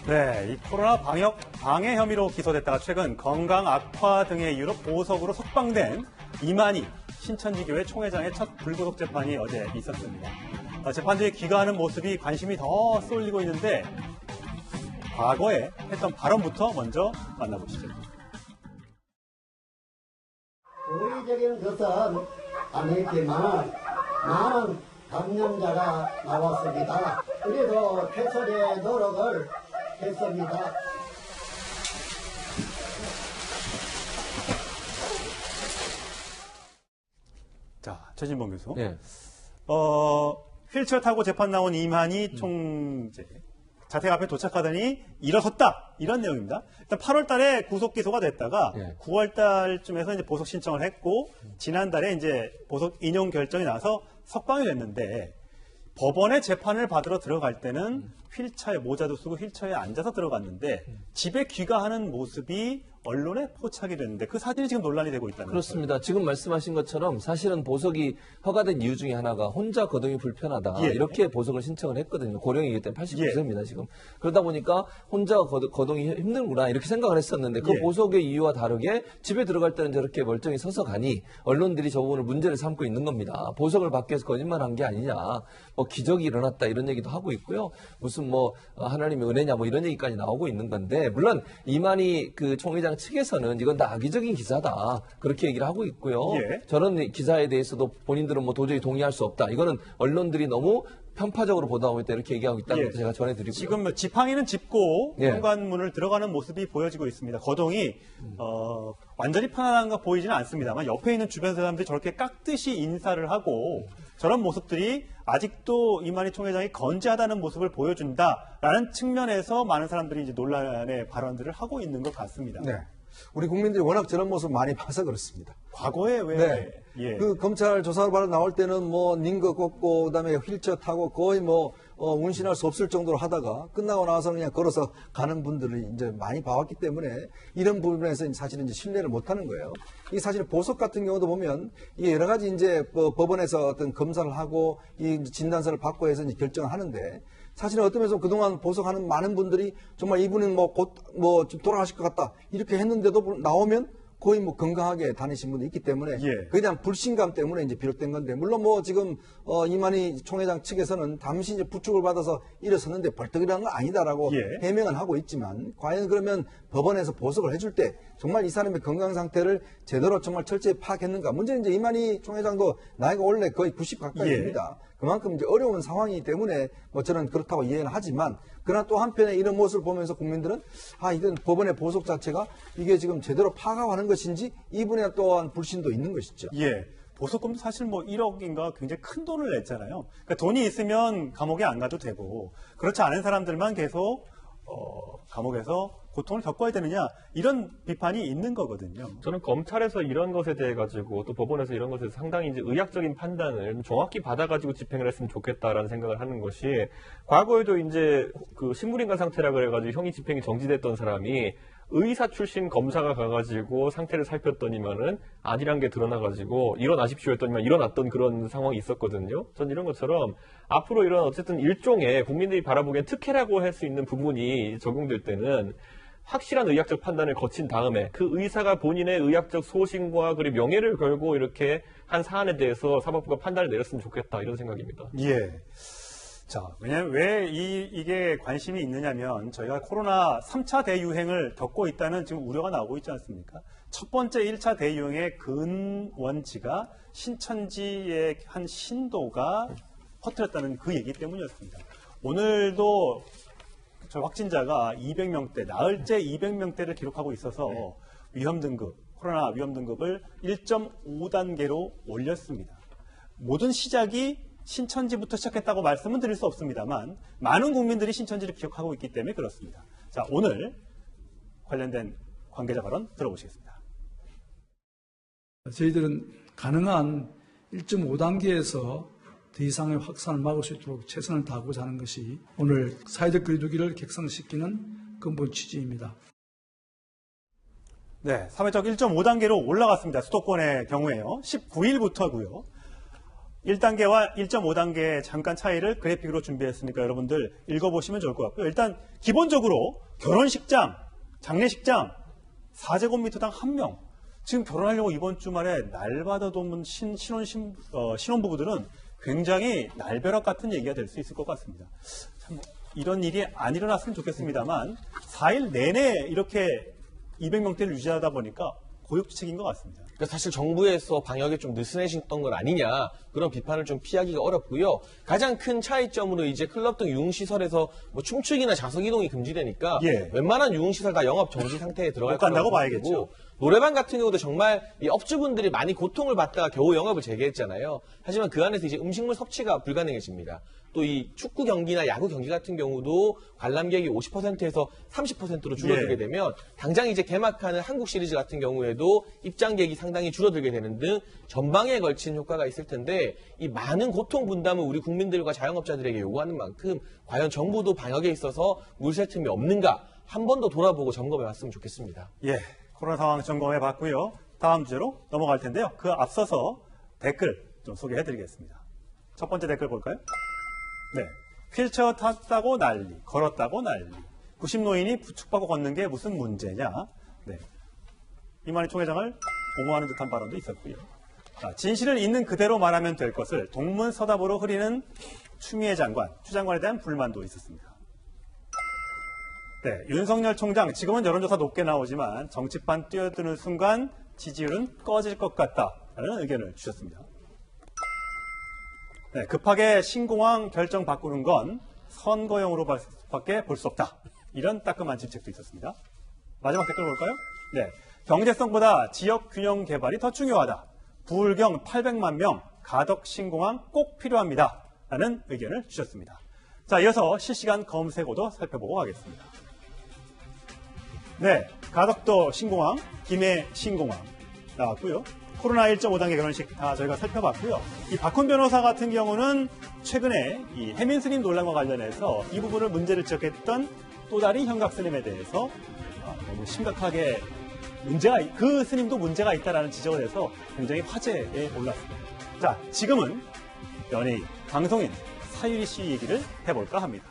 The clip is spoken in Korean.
네, 이 코로나 방해 혐의로 기소됐다가 최근 건강 악화 등의 이유로 보석으로 석방된 이만희 신천지교회 총회장의 첫 불구속 재판이 어제 있었습니다. 재판부에 귀가하는 모습이 관심이 더 쏠리고 있는데 과거에 했던 발언부터 먼저 만나보시죠. 우리적인 것은 아니지만 많은 감염자가 나왔습니다. 그래도 최선의 노력을 했습니다. 자, 최진봉 교수. 네. 휠체어 타고 재판 나온 이만희 총재. 자택 앞에 도착하더니 일어섰다. 이런 내용입니다. 일단 8월 달에 구속 기소가 됐다가 9월 달쯤에서 이제 보석 신청을 했고 지난달에 이제 보석 인용 결정이 나서 석방이 됐는데 법원에 재판을 받으러 들어갈 때는 휠체어에 모자도 쓰고 휠체어에 앉아서 들어갔는데 집에 귀가하는 모습이 언론에 포착이 됐는데 그 사진이 지금 논란이 되고 있다는 그렇습니다. 지금 말씀하신 것처럼 사실은 보석이 허가된 이유 중에 하나가 혼자 거동이 불편하다. 이렇게 보석을 신청을 했거든요. 고령이기 때문에 89세입니다. 지금. 그러다 보니까 혼자 거동이 힘들구나 이렇게 생각을 했었는데 그 보석의 이유와 다르게 집에 들어갈 때는 저렇게 멀쩡히 서서 가니 언론들이 저 부분을 문제를 삼고 있는 겁니다. 보석을 받기 위해서 거짓말한 게 아니냐. 뭐 기적이 일어났다 이런 얘기도 하고 있고요. 무슨 뭐 하나님의 은혜냐 뭐 이런 얘기까지 나오고 있는 건데 물론 이만희 그 총회장 측에서는 이건 다 악의적인 기사다 그렇게 얘기를 하고 있고요. 저런 기사에 대해서도 본인들은 뭐 도저히 동의할 수 없다. 이거는 언론들이 너무 편파적으로 보도하고 있다 이렇게 얘기하고 있다는 것도 제가 전해드리고요. 지금 지팡이는 짚고 현관문을 들어가는 모습이 보여지고 있습니다. 거동이 완전히 편안한 거 보이지는 않습니다만 옆에 있는 주변 사람들이 저렇게 깍듯이 인사를 하고 저런 모습들이 아직도 이만희 총회장이 건재하다는 모습을 보여준다라는 측면에서 많은 사람들이 이제 논란의 발언들을 하고 있는 것 같습니다. 네. 우리 국민들이 워낙 저런 모습 많이 봐서 그렇습니다. 과거에 왜? 그 검찰 조사 바로 나올 때는 뭐 닝거 꽂고 그다음에 휠체어 타고 거의 뭐 운신할 수 없을 정도로 하다가 끝나고 나서 그냥 걸어서 가는 분들을 이제 많이 봐왔기 때문에 이런 부분에서 사실은 이제 신뢰를 못하는 거예요. 이 사실 보석 같은 경우도 보면 이게 여러 가지 이제 법원에서 어떤 검사를 하고 이 진단서를 받고 해서 이제 결정을 하는데. 사실은 어떤 면에서 그동안 보석하는 많은 분들이 정말 이분은 곧 돌아가실 것 같다. 이렇게 했는데도 나오면 거의 뭐 건강하게 다니신 분도 있기 때문에 그에 대한 불신감 때문에 이제 비롯된 건데 물론 뭐 지금 이만희 총회장 측에서는 잠시 이제 부축을 받아서 일어섰는데 벌떡 일어난 건 아니다라고 해명은 하고 있지만 과연 그러면 법원에서 보석을 해줄 때 정말 이 사람의 건강 상태를 제대로 정말 철저히 파악했는가? 문제는 이제 이만희 총회장도 나이가 원래 거의 90 가까이 됩니다. 그만큼 이제 어려운 상황이기 때문에 뭐 저는 그렇다고 이해는 하지만 그러나 또 한편에 이런 모습을 보면서 국민들은 이건 법원의 보석 자체가 이게 지금 제대로 파악하는 것인지 이분에 또한 불신도 있는 것이죠. 보석금도 사실 뭐 1억인가 굉장히 큰 돈을 냈잖아요. 그러니까 돈이 있으면 감옥에 안 가도 되고 그렇지 않은 사람들만 계속 감옥에서 고통을 겪어야 되느냐 이런 비판이 있는 거거든요. 저는 검찰에서 이런 것에 대해 가지고 또 법원에서 이런 것에 상당히 이제 의학적인 판단을 정확히 받아가지고 집행을 했으면 좋겠다라는 생각을 하는 것이 과거에도 이제 그 식물인간 상태라 그래가지고 형이 집행이 정지됐던 사람이 의사 출신 검사가 가가지고 상태를 살폈더니만은 아니란 게 드러나가지고 일어나십시오 했더니만 일어났던 그런 상황이 있었거든요. 전 이런 것처럼 앞으로 이런 어쨌든 일종의 국민들이 바라보기엔 특혜라고 할 수 있는 부분이 적용될 때는 확실한 의학적 판단을 거친 다음에 그 의사가 본인의 의학적 소신과 그리고 명예를 걸고 이렇게 한 사안에 대해서 사법부가 판단을 내렸으면 좋겠다 이런 생각입니다. 자, 왜냐면 왜 이게 관심이 있느냐면 저희가 코로나 3차 대유행을 겪고 있다는 지금 우려가 나오고 있지 않습니까? 첫 번째 1차 대유행의 근원지가 신천지의 한 신도가 퍼뜨렸다는 그 얘기 때문이었습니다. 오늘도 저 확진자가 200명대, 나흘째 200명대를 기록하고 있어서 코로나 위험 등급을 1.5단계로 올렸습니다. 모든 시작이 신천지부터 시작했다고 말씀은 드릴 수 없습니다만 많은 국민들이 신천지를 기억하고 있기 때문에 그렇습니다. 자, 오늘 관련된 관계자 발언 들어보시겠습니다. 저희들은 가능한 1.5단계에서 더 이상의 확산을 막을 수 있도록 최선을 다하고자 하는 것이 오늘 사회적 거리두기를 객상시키는 근본 취지입니다. 네, 사회적 1.5단계로 올라갔습니다. 수도권의 경우에요. 19일부터고요. 1단계와 1.5단계의 잠깐 차이를 그래픽으로 준비했으니까 여러분들 읽어보시면 좋을 것 같고요. 일단 기본적으로 결혼식장, 장례식장 4제곱미터당 1명. 지금 결혼하려고 이번 주말에 날 받아놓은 신혼부부들은 굉장히 날벼락 같은 얘기가 될 수 있을 것 같습니다. 참 이런 일이 안 일어났으면 좋겠습니다만 4일 내내 이렇게 200명대를 유지하다 보니까 고육지책인 것 같습니다. 그러니까 사실 정부에서 방역에 좀 느슨해졌던 건 아니냐 그런 비판을 좀 피하기가 어렵고요. 가장 큰 차이점으로 이제 클럽 등 유흥시설에서 뭐 춤추기나 좌석 이동이 금지되니까 예. 웬만한 유흥시설 다 영업 정지 상태에 들어갈 못 간다고 거라고 봐야겠죠. 보고, 노래방 같은 경우도 정말 이 업주분들이 많이 고통을 받다가 겨우 영업을 재개했잖아요. 하지만 그 안에서 이제 음식물 섭취가 불가능해집니다. 또 이 축구 경기나 야구 경기 같은 경우도 관람객이 50%에서 30%로 줄어들게 예. 되면 당장 이제 개막하는 한국 시리즈 같은 경우에도 입장객이 상당히 줄어들게 되는 등 전방에 걸친 효과가 있을 텐데 이 많은 고통 분담을 우리 국민들과 자영업자들에게 요구하는 만큼 과연 정부도 방역에 있어서 물샐 틈이 없는가 한 번 더 돌아보고 점검해 봤으면 좋겠습니다. 예, 코로나 상황 점검해 봤고요. 다음 주제로 넘어갈 텐데요. 그 앞서서 댓글 좀 소개해 드리겠습니다. 첫 번째 댓글 볼까요? 네. 휠체어 탔다고 난리, 걸었다고 난리. 90노인이 부축받고 걷는 게 무슨 문제냐? 네. 이만희 총회장을 옹호하는 듯한 발언도 있었고요. 자, 진실을 있는 그대로 말하면 될 것을 동문서답으로 흐리는 추미애 장관, 추 장관에 대한 불만도 있었습니다. 네, 윤석열 총장, 지금은 여론조사 높게 나오지만 정치판 뛰어드는 순간 지지율은 꺼질 것 같다라는 의견을 주셨습니다. 네, 급하게 신공항 결정 바꾸는 건 선거용으로밖에 볼 수 없다. 이런 따끔한 질책도 있었습니다. 마지막 댓글 볼까요? 네, 경제성보다 지역 균형 개발이 더 중요하다. 부울경 800만 명 가덕 신공항 꼭 필요합니다. 라는 의견을 주셨습니다. 자, 이어서 실시간 검색어도 살펴보고 가겠습니다. 네, 가덕도 신공항, 김해 신공항 나왔고요. 코로나 1.5단계 결혼식 다 저희가 살펴봤고요. 이 박훈 변호사 같은 경우는 최근에 이 해민 스님 논란과 관련해서 이 부분을 문제를 지적했던 또 다른 현각 스님에 대해서 너무 심각하게 그 스님도 문제가 있다라는 지적을 해서 굉장히 화제에 올랐습니다. 자, 지금은 연예인, 방송인 사유리 씨 얘기를 해볼까 합니다.